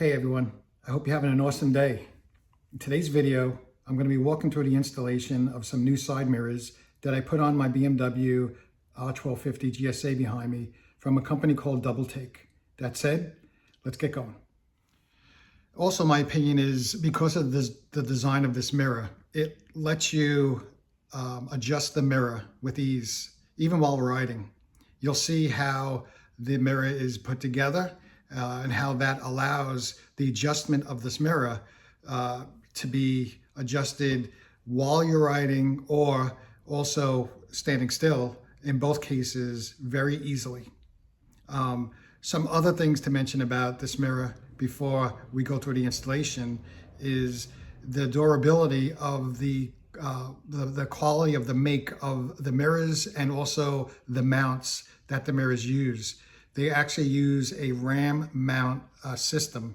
Hey everyone, I hope you're having an awesome day. In today's video, I'm going to be walking through the installation of some new side mirrors that I put on my BMW R1250 GSA behind me from a company called DoubleTake. That said, let's get going. Also, my opinion is because of the design of this mirror, it lets you adjust the mirror with ease, even while riding. You'll see how the mirror is put together and how that allows the adjustment of this mirror to be adjusted while you're riding or also standing still, in both cases, very easily. Some other things to mention about this mirror before we go through the installation is the durability of the quality of the make of the mirrors and also the mounts that the mirrors use. They actually use a RAM mount system.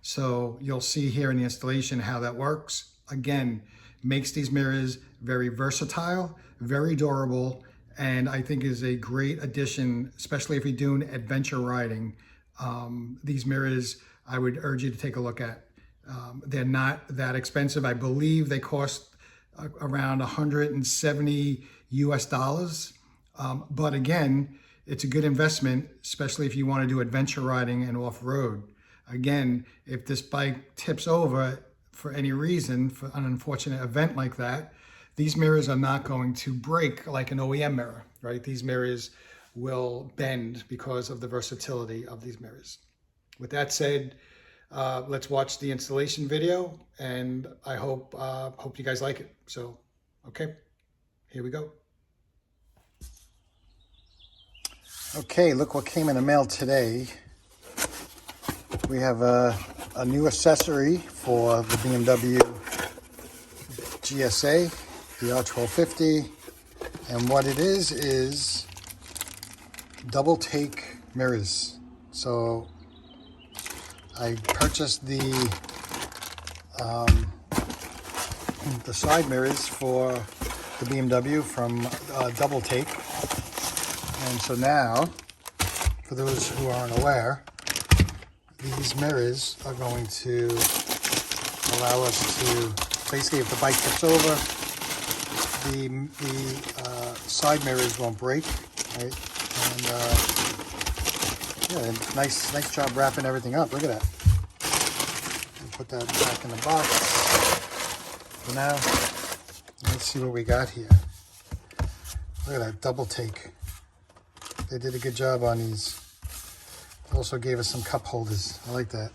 So you'll see here in the installation how that works. Again, makes these mirrors very versatile, very durable, and I think is a great addition, especially if you're doing adventure riding. These mirrors, I would urge you to take a look at. They're not that expensive. I believe they cost around $170 US. But again, it's a good investment, especially if you want to do adventure riding and off-road. Again, if this bike tips over for any reason, for an unfortunate event like that, these mirrors are not going to break like an OEM mirror, right? These mirrors will bend because of the versatility of these mirrors. With that said, let's watch the installation video, and I hope you guys like it. So, okay, here we go. Okay, look what came in the mail today. We have a new accessory for the BMW GSA, the R1250, and what it is DoubleTake mirrors. So I purchased the side mirrors for the BMW from DoubleTake. And so now, for those who aren't aware, these mirrors are going to allow us to, basically if the bike tips over, the side mirrors won't break, right? And yeah, nice job wrapping everything up. Look at that. Put that back in the box. For now, let's see what we got here. Look at that, DoubleTake. They did a good job on these. Also gave us some cup holders. I like that.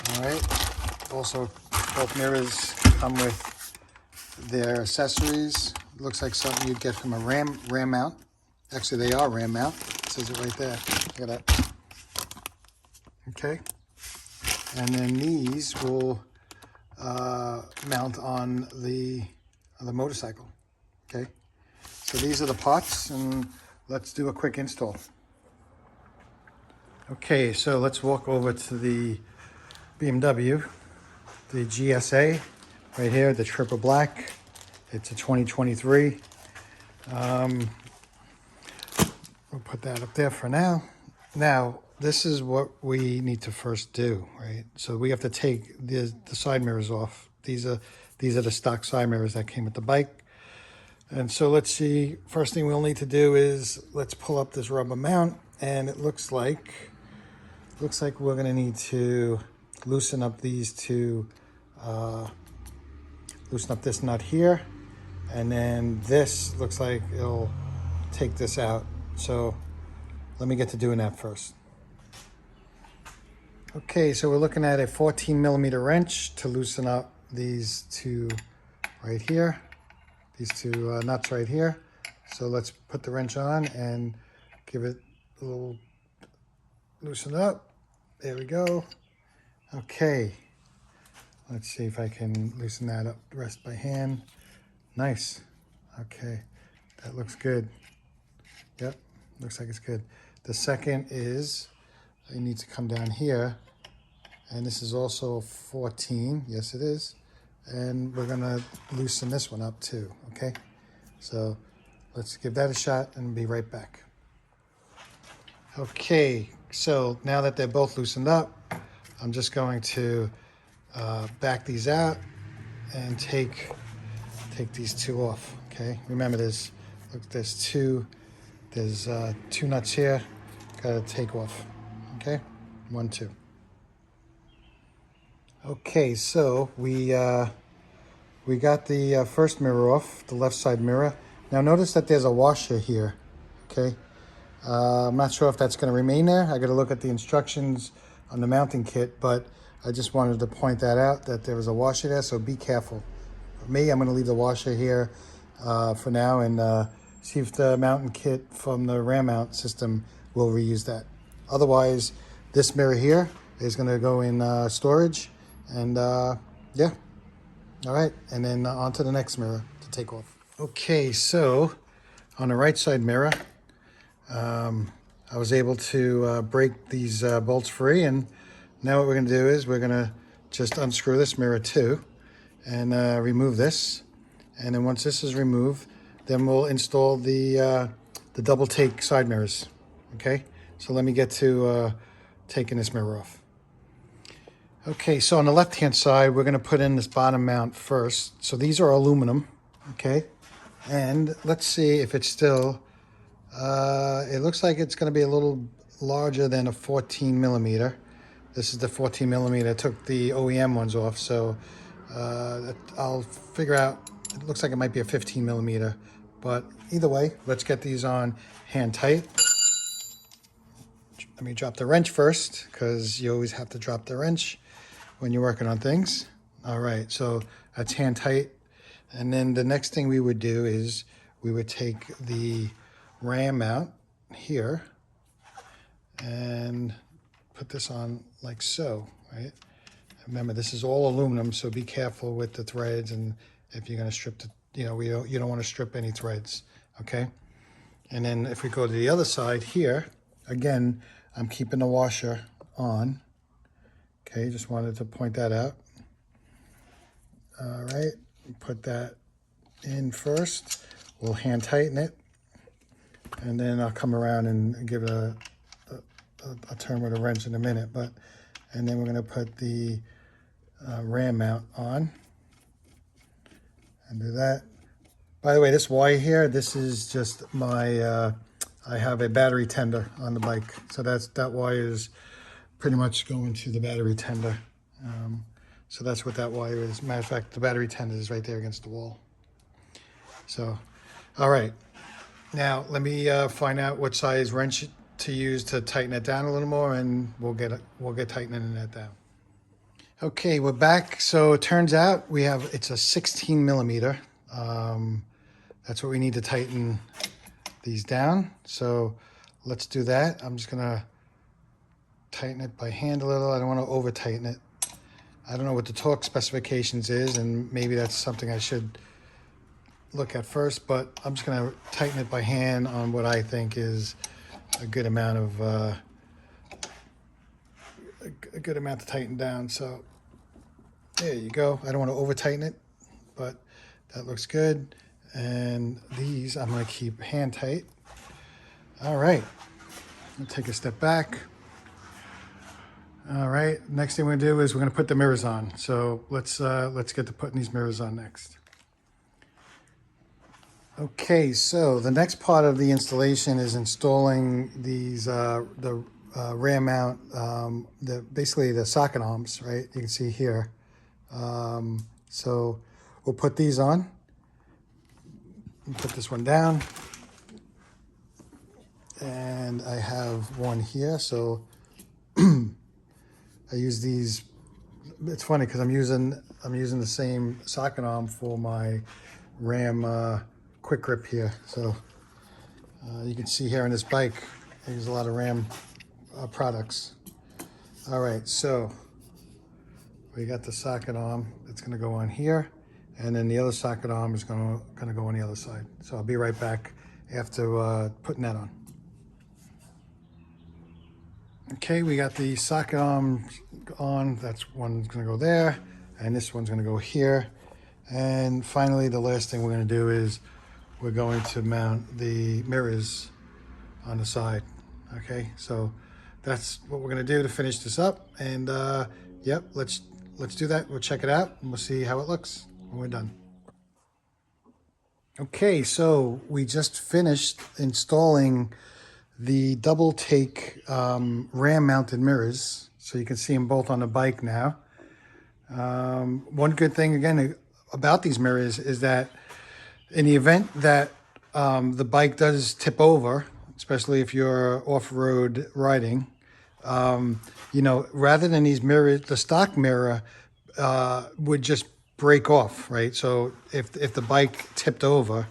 All right. Also, both mirrors come with their accessories. Looks like something you'd get from a RAM mount. Actually, they are RAM mount. It says it right there. Look at that. Okay. And then these will mount on the motorcycle. Okay. So these are the parts, and let's do a quick install. Okay, so let's walk over to the BMW, the GSA, right here, the triple black. It's a 2023. We'll put that up there for now. Now, this is what we need to first do, right? So we have to take the side mirrors off. These are the stock side mirrors that came with the bike. And so let's see, first thing we'll need to do is let's pull up this rubber mount, and it looks like we're gonna need to loosen up these two, loosen up this nut here, and then this looks like it'll take this out. So let me get to doing that first. Okay, so we're looking at a 14mm wrench to loosen up these two right here. These two nuts right here. So let's put the wrench on and give it a little loosen up. There we go. Okay. Let's see if I can loosen that up the rest by hand. Nice. Okay. That looks good. Yep. Looks like it's good. The second is it needs to come down here. And this is also 14. Yes, it is. And we're gonna loosen this one up too, okay? So let's give that a shot and be right back. Okay, so now that they're both loosened up, I'm just going to back these out and take these two off. Okay, remember there's two nuts here. Gotta take off. Okay, 1, 2. Okay, so we got the first mirror off, the left side mirror. Now notice that there's a washer here. Okay, I'm not sure if that's going to remain there. I got to look at the instructions on the mounting kit, but I just wanted to point that out, that there was a washer there, so be careful. For me, I'm going to leave the washer here for now and see if the mounting kit from the ram mount system will reuse that. Otherwise, this mirror here is going to go in storage, and yeah. All right, and then on to the next mirror to take off. Okay, so on the right side mirror, I was able to break these bolts free, and now what we're going to do is we're going to just unscrew this mirror too and remove this. And then once this is removed, then we'll install the DoubleTake side mirrors. Okay, so let me get to taking this mirror off. Okay, so on the left-hand side, we're going to put in this bottom mount first. So these are aluminum, okay? And let's see if it's still, it looks like it's going to be a little larger than a 14 millimeter. This is the 14 millimeter. I took the OEM ones off, so I'll figure out, it looks like it might be a 15 millimeter. But either way, let's get these on hand tight. Let me drop the wrench first, because you always have to drop the wrench when you're working on things. All right, so that's hand tight. And then the next thing we would do is we would take the ram mount here and put this on like so, right? Remember, this is all aluminum, so be careful with the threads, and if you're gonna strip the, you don't wanna strip any threads, okay? And then if we go to the other side here, again, I'm keeping the washer on. Okay, just wanted to point that out. All right, put that in first. We'll hand tighten it, and then I'll come around and give it a turn with a wrench in a minute. And then we're going to put the ram mount on and do that. By the way, this wire here, this is just my, I have a battery tender on the bike, so that wire is pretty much going to the battery tender. So that's what that wire is. Matter of fact, the battery tender is right there against the wall. So, all right. Now, let me find out what size wrench to use to tighten it down a little more, and we'll get tightening that down. Okay, we're back. So it turns out it's a 16 millimeter. That's what we need to tighten these down. So let's do that. I'm just gonna tighten it by hand a little. I don't want to over tighten it. I don't know what the torque specifications is, and maybe that's something I should look at first, but I'm just going to tighten it by hand on what I think is a good amount of a good amount to tighten down. So there you go. I don't want to over tighten it, but that looks good. And these I'm going to keep hand tight. All right, I'll take a step back. All right, next thing we're gonna do is we're gonna put the mirrors on. So let's get to putting these mirrors on next. Okay, so the next part of the installation is installing these the ram mount, basically the socket arms, right? You can see here. So we'll put these on. Put this one down, and I have one here. So I use these. It's funny because I'm using the same socket arm for my Ram quick grip here. So you can see here on this bike, I use a lot of Ram products. All right, so we got the socket arm that's going to go on here, and then the other socket arm is going to go on the other side. So I'll be right back after putting that on. Okay, we got the socket arm on. That's one's going to go there, and this one's going to go here. And finally, the last thing we're going to do is we're going to mount the mirrors on the side. Okay, so that's what we're gonna do to finish this up. And yep, let's do that. We'll check it out and we'll see how it looks when we're done. Okay, so we just finished installing the DoubleTake ram mounted mirrors. So you can see them both on the bike now. One good thing again about these mirrors is that in the event that the bike does tip over, especially if you're off-road riding, you know, rather than these mirrors, the stock mirror would just break off, right? So if the bike tipped over,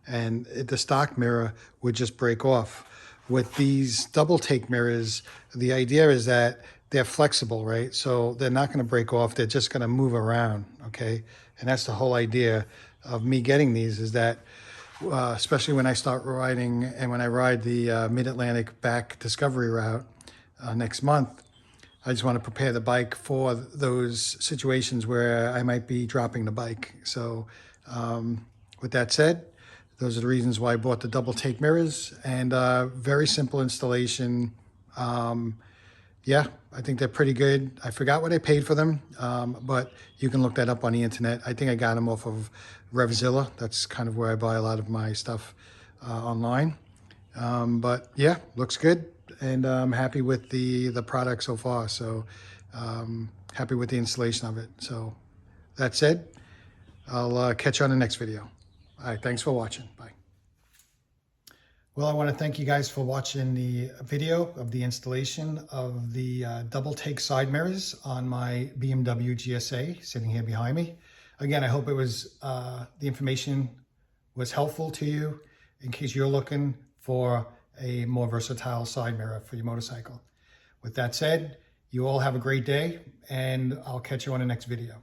and the stock mirror would just break off. With these DoubleTake mirrors, the idea is that they're flexible, right? So they're not going to break off. They're just going to move around, okay? And that's the whole idea of me getting these, is that especially when I start riding and when I ride the Mid-Atlantic back Discovery route next month, I just want to prepare the bike for those situations where I might be dropping the bike. So with that said, those are the reasons why I bought the DoubleTake mirrors, and very simple installation. Yeah, I think they're pretty good. I forgot what I paid for them, but you can look that up on the internet. I think I got them off of Revzilla. That's kind of where I buy a lot of my stuff online. But yeah, looks good, and I'm happy with the product so far. So happy with the installation of it. So that said, I'll catch you on the next video. All right, thanks for watching. Bye. Well, I want to thank you guys for watching the video of the installation of the DoubleTake side mirrors on my BMW GSA sitting here behind me. Again, I hope it was the information was helpful to you in case you're looking for a more versatile side mirror for your motorcycle. With that said, you all have a great day, and I'll catch you on the next video.